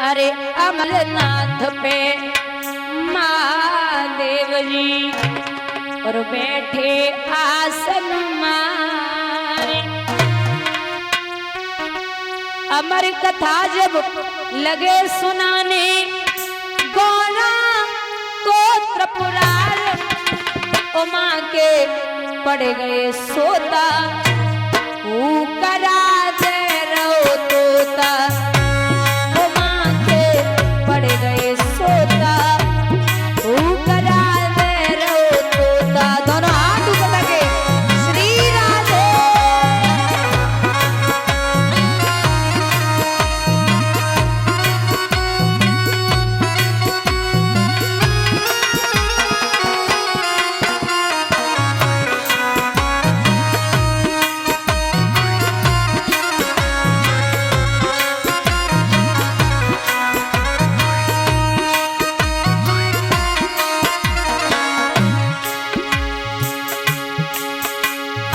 अरे अमरनाथ पे महादेव जी और बैठे आसन मारे। अमर कथा जब लगे सुनाने गौरा गोत्र पुराण उमा के पड़ गए सोता करा दे रो तोता उमा के पड़ गए सोता करा दे रो तोता। दोनों हाथ ऊपर लगे श्री राधे।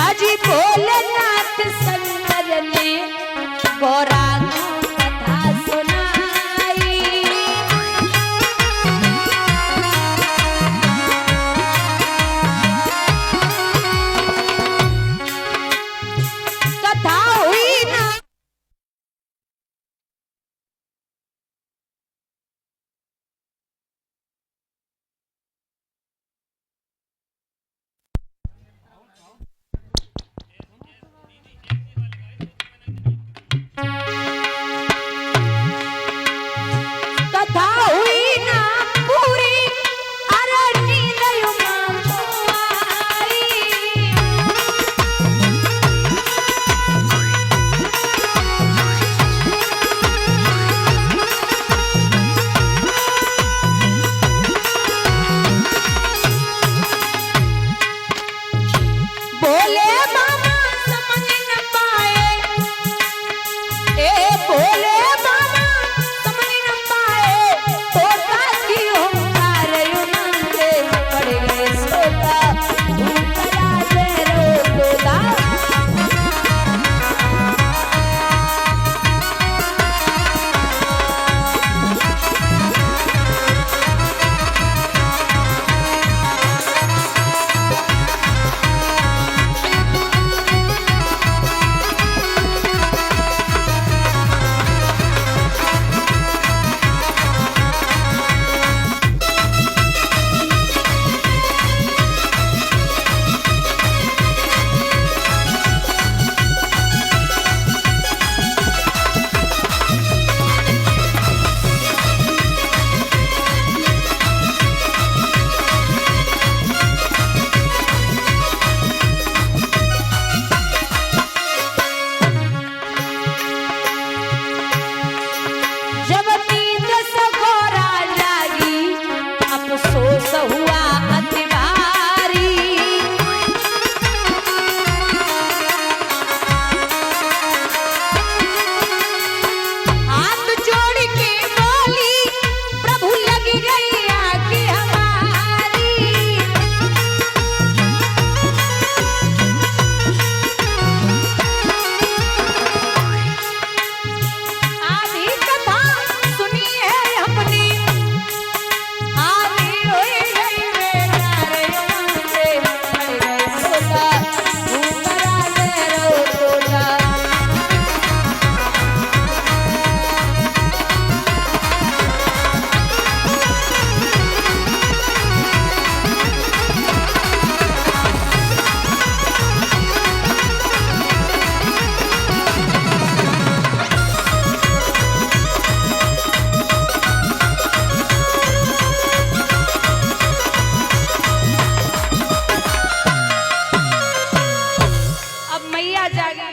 अजी भोलेनाथ शंकर ने गौरा कथा सुनाई। कथा हुई ना कथा हुई ना पूरी अरे नींद उमा को आई। बोले बाबा समझ न पाए ए बोले बाबा समझ न पाए तोता की ओंकार उनके पड़ गए सोता करा दे रो तोता। जब नींद से गौरा जागी अफसोस हुआ अति भारी। हाथ जोड़ के बोली प्रभु लग गई आँखें हमारी। आधी कथा सुनी है हमने आधी हुई गई बेचारे उनसे पड़ गए सोता करा दे रो तोता। अब मैया जागी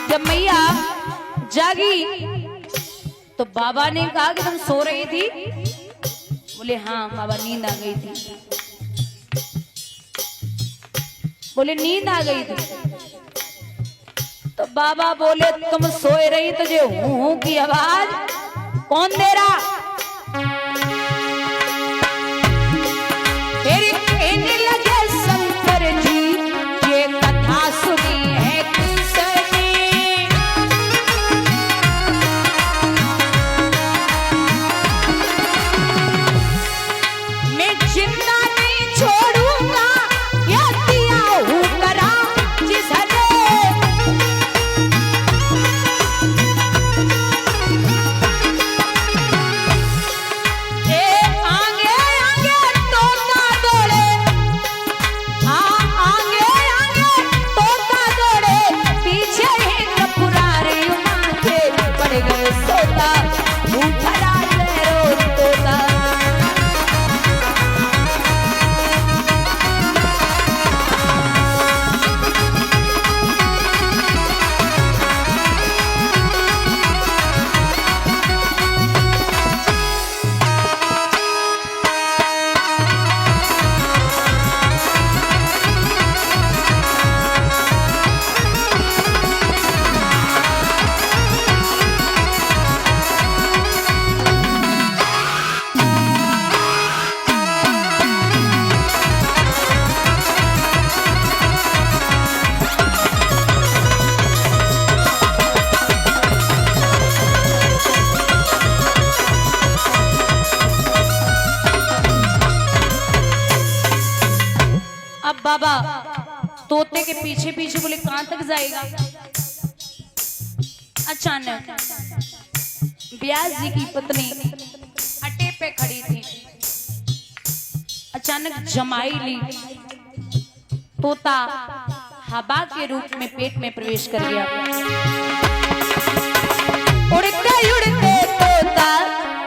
जब मैया जागी तो बाबा ने कहा कि तुम सो रही थी। बोले हाँ बाबा नींद आ गई थी। बोले नींद आ गई थी तो बाबा बोले तुम सोए रही तो जो हूं की आवाज कौन दे रहा? फिर जिंदा नहीं छोड़ूंगा, ये दिया हूँ करा जिसने। ये आगे आगे तोता दौड़े, हाँ आगे आगे तोता दौड़े, पीछे हिंद पुरारे माथे पड़ गए सोता, भूखरा रो तोता। अब बाबा तोते के पीछे पीछे बोले कहां तक जाएगा। अचानक व्यास जी की पत्नी अटे पे खड़ी थी, अचानक जमाई ली, तोता हवा के रूप में पेट में प्रवेश कर गया। उड़ते उड़ते तोता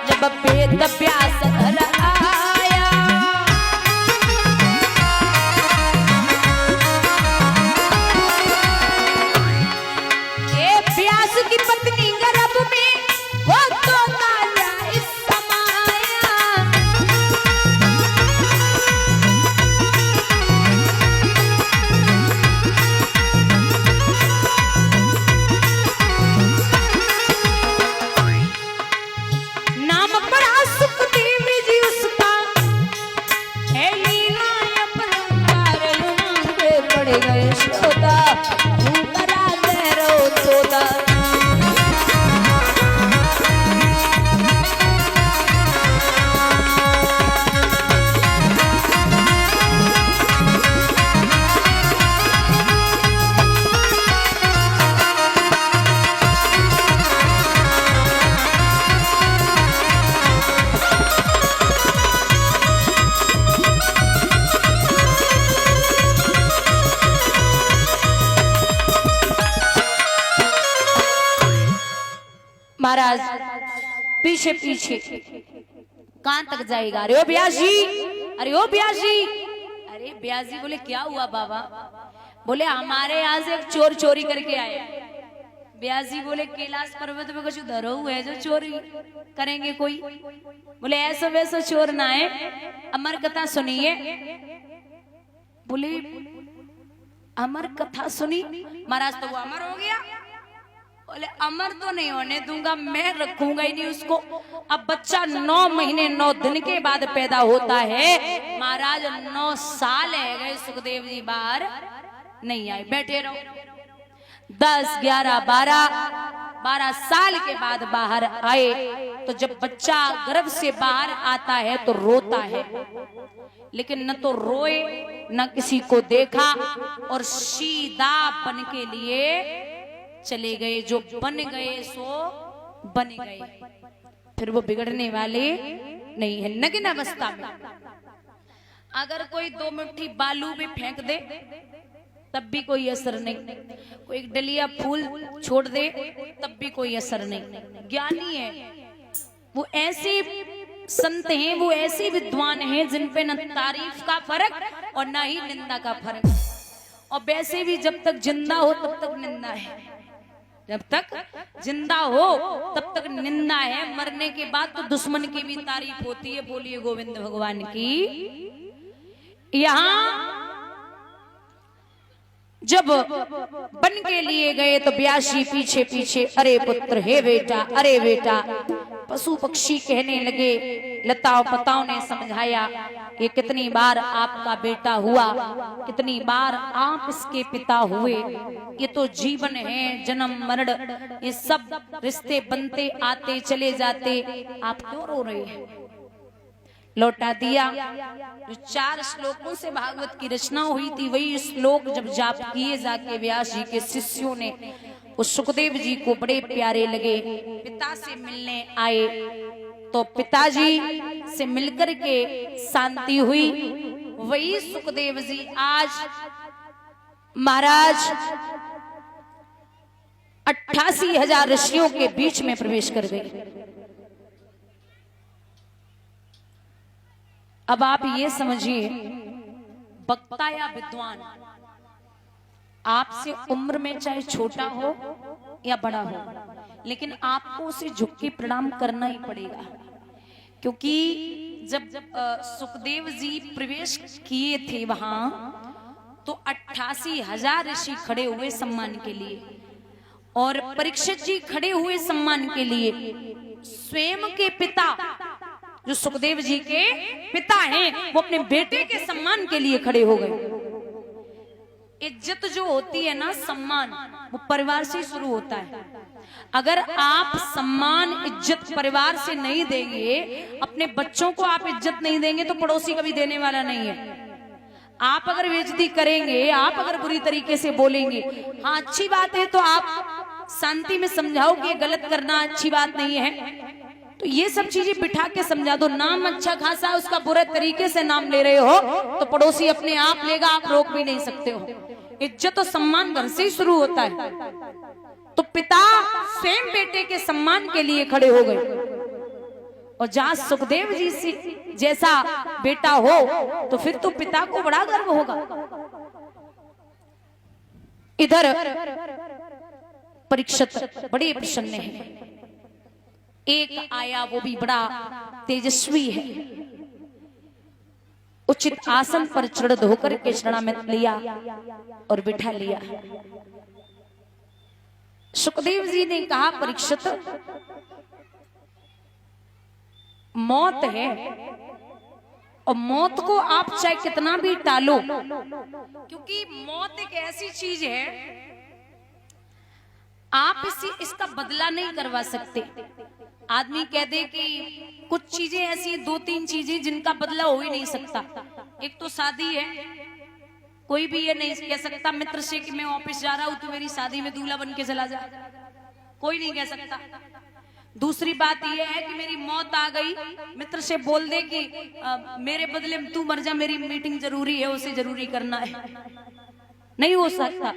जब पेट प्यास घर आया, प्यास की पत्नी गर्भ में वो तोता जाए समाया। नाम पड़ा सुखदेव जी उसका, लीला अपरंपार लुमांगे पड़ गए सोता, भूखरा रो तोता। महाराज पीछे पीछे कहां तक जाएगा। अरे ओ ब्यास जी, अरे ओ ब्यास जी, अरे ब्यास जी बोले क्या हुआ बाबा। बोले हमारे यहाँ से एक चोर चोरी करके आए। ब्यास जी बोले कैलाश पर्वत में कुछ धरो हुए है जो चोरी करेंगे कोई। बोले ऐसा वैसा चोर ना है, अमर कथा सुनिए। बोले अमर कथा सुनी। महाराज तो वो अमर हो गया। बोले अमर तो नहीं होने दूंगा, मैं रखूंगा ही नहीं उसको। अब बच्चा 9 महीने 9 दिन के बाद पैदा होता है। महाराज 9 साल है गए, सुखदेव जी बाहर नहीं आए, बैठे रहो। 10, 11, 12 साल के बाद बाहर आए। तो जब बच्चा गर्भ से बाहर आता है तो रोता है, लेकिन न तो रोए न किसी को देखा, और सीधा बन के लिए चले गए। जो बन गए सो बन गए, फिर वो बिगड़ने वाले नहीं है। नग्न अवस्था में अगर कोई 2 मुट्ठी बालू भी फेंक दे तब भी कोई असर नहीं, कोई एक डलिया फूल छोड़ दे तब भी कोई असर नहीं। ज्ञानी है वो, ऐसे संत हैं वो, ऐसे विद्वान हैं जिन पे न तारीफ का फर्क और न ही निंदा का फर्क। और वैसे भी जब तक जिंदा हो तब तक निंदा है, जब तक जिंदा हो तब तक निंदा है। मरने के बाद तो दुश्मन की भी तारीफ होती है। बोलिए गोविंद भगवान की। यहाँ जब बन के लिए गए तो ब्यासी पीछे पीछे, अरे पुत्र, हे बेटा, अरे बेटा। पशु पक्षी कहने लगे, लताओं पताओं ने समझाया, ये कितनी बार आपका बेटा हुआ, कितनी बार आप इसके पिता हुए। ये तो जीवन है, जन्म मरण, ये सब रिश्ते बनते आते चले जाते, आप क्यों रो रहे हैं। लौटा दिया। जो 4 श्लोकों से भागवत की रचना हुई थी, वही श्लोक जब जाप किए जाके व्यास जी के शिष्यों ने, वो सुखदेव जी को बड़े प्यारे लगे। पिता से मिलने आए तो पिताजी से मिलकर के शांति हुई। वही सुखदेव जी आज महाराज 88,000 ऋषियों के बीच में प्रवेश कर गए। अब आप ये समझिए, वक्ता या विद्वान आपसे उम्र में चाहे छोटा हो या बड़ा हो, लेकिन आपको उसे झुक के प्रणाम करना ही पड़ेगा। क्योंकि जब सुखदेव जी प्रवेश किए थे वहां, तो 88,000 ऋषि खड़े हुए सम्मान के लिए, और परीक्षित जी खड़े हुए सम्मान के लिए। स्वयं के पिता जो सुखदेव जी के पिता हैं, वो अपने बेटे के सम्मान के लिए खड़े हो गए। इज्जत जो होती है ना, सम्मान, वो परिवार से शुरू होता है। अगर आप सम्मान इज्जत परिवार से नहीं देंगे, अपने बच्चों को आप इज्जत नहीं देंगे, तो पड़ोसी कभी देने वाला नहीं है। आप अगर बेइज्जती करेंगे, आप अगर बुरी तरीके से बोलेंगे, हाँ अच्छी बात है तो आप शांति में समझाओ कि गलत करना अच्छी बात नहीं है, तो ये सब चीजें बिठा के समझा दो। नाम अच्छा खासा उसका बुरे तरीके से नाम ले रहे हो तो पड़ोसी अपने आप लेगा, आप रोक भी नहीं सकते हो। इज्जत और सम्मान घर से ही शुरू होता है। तो पिता स्वयं बेटे के सम्मान के लिए खड़े हो गए, और जहां सुखदेव जी से जैसा बेटा हो तो फिर तो पिता को बड़ा गर्व होगा। इधर परीक्षित बड़े प्रसन्न हैं। एक आया, वो भी बड़ा तेजस्वी है, उचित आसन पर चढ़ धोकर के शरणागत लिया और बिठा लिया। सुखदेव जी ने कहा, परीक्षित मौत है, और मौत को आप चाहे कितना भी टालो, क्योंकि मौत एक ऐसी चीज है, आप इसका बदला नहीं करवा सकते। आदमी कह दे कि कुछ चीजें ऐसी, 2-3 चीजें जिनका बदला हो ही नहीं सकता। एक तो शादी है, कोई भी ये नहीं कह सकता मित्र से कि मैं ऑफिस जा रहा हूं तो मेरी शादी में दूल्हा बन के चला जा, कोई नहीं कह सकता। दूसरी बात यह है कि मेरी मौत आ गई, मित्र से बोल दे कि मेरे बदले में तू मर जा, मेरी मीटिंग जरूरी है, उसे जरूरी करना है, नहीं हो सकता।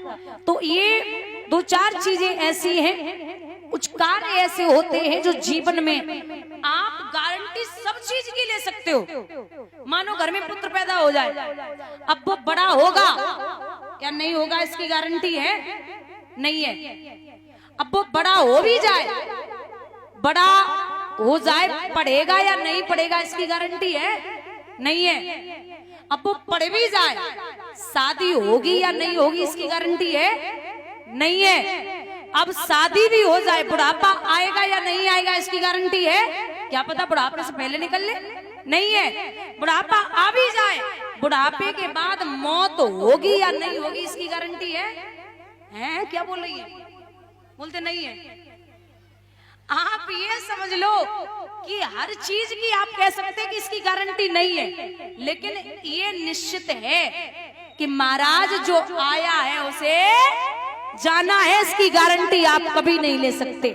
तो ये 2-4 चीजें ऐसी हैं, कुछ कार्य ऐसे होते हैं जो जीवन में आप गारंटी सब चीज की ले सकते हो। मानो घर में पुत्र पैदा हो जाए, अब वो बड़ा होगा क्या नहीं होगा इसकी गारंटी है नहीं है। अब वो बड़ा हो भी जाए, बड़ा हो जाए, पढ़ेगा या नहीं पढ़ेगा इसकी गारंटी है नहीं है। अब वो पढ़ भी जाए, शादी होगी या नहीं होगी इसकी गारंटी है नहीं है। अब शादी भी हो जाए, बुढ़ापा आएगा या नहीं आएगा इसकी गारंटी है, क्या पता बुढ़ापे से पहले निकल ले, नहीं है। बुढ़ापा आ भी जाए, बुढ़ापे के बाद मौत होगी या नहीं होगी इसकी गारंटी है? क्या बोल रही है? बोलते नहीं है। आप ये समझ लो कि हर चीज की आप कह सकते हैं कि इसकी गारंटी नहीं है, लेकिन ये निश्चित है कि महाराज जो आया है उसे जाना है, इसकी गारंटी आप कभी नहीं ले सकते।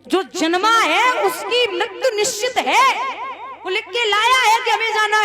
जो जन्मा है उसकी मृत्यु निश्चित है, वो लिख के लाया है कि हमें जाना है।